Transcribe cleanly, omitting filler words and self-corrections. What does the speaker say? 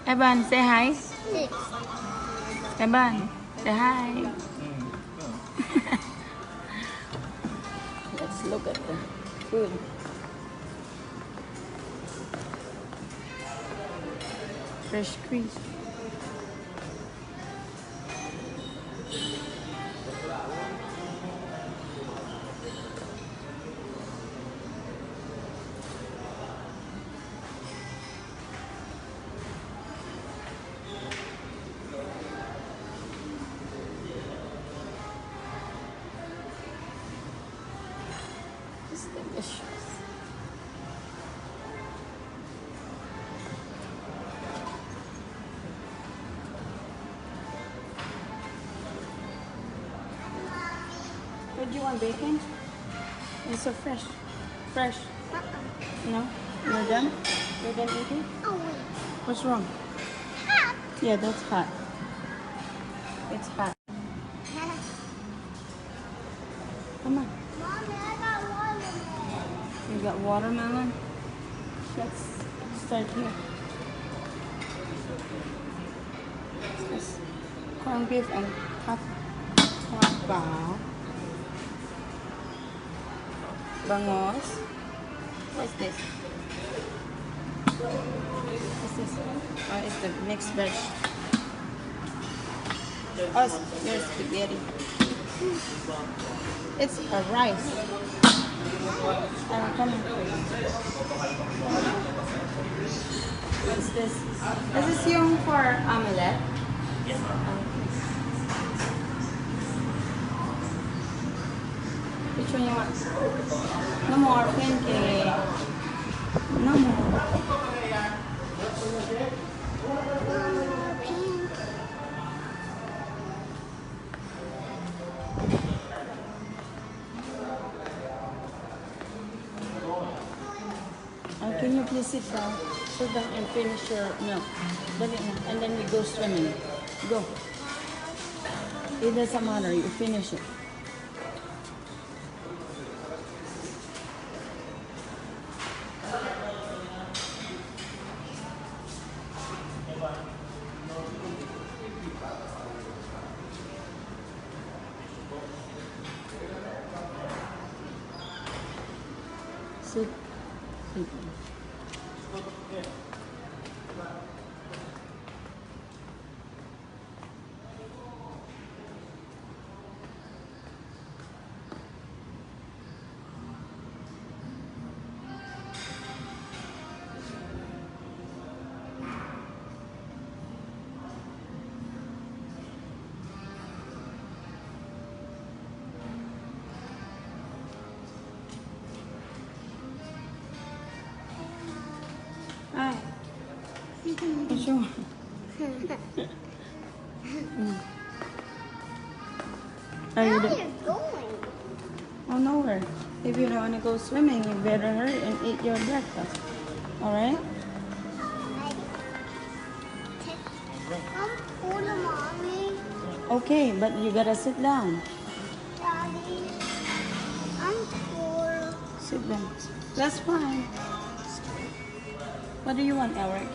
Evan, say hi. Evan, say hi. Let's look at the food. Fresh squeeze. It's delicious. What do you want, bacon? It's so fresh. Fresh. No? You're done? You're done eating? Oh, wait. What's wrong? Hot. Yeah, that's hot. It's hot. Come on. Mommy, I got watermelon. You got watermelon? Let's start here. What's this? Corned beef and bao. Bangos. What's this? What's this? Oh, it's the mixed veg. Oh, there's spaghetti. It's a rice. I'm coming for you. What's this? This is yung for omelette. Yes, which one you want? No more pancake. No more. Can you please sit down? Sit down and finish your milk. And then we go swimming. Go. It doesn't matter. You finish it. Sit. Sit. Hi. What's wrong? Are you Where are you going? Oh, nowhere. If you don't want to go swimming, you better hurry and eat your breakfast. Alright? I'm full, Mommy. Okay, but you gotta sit down. Daddy, I'm full. Sit down. That's fine. What do you want, Eric?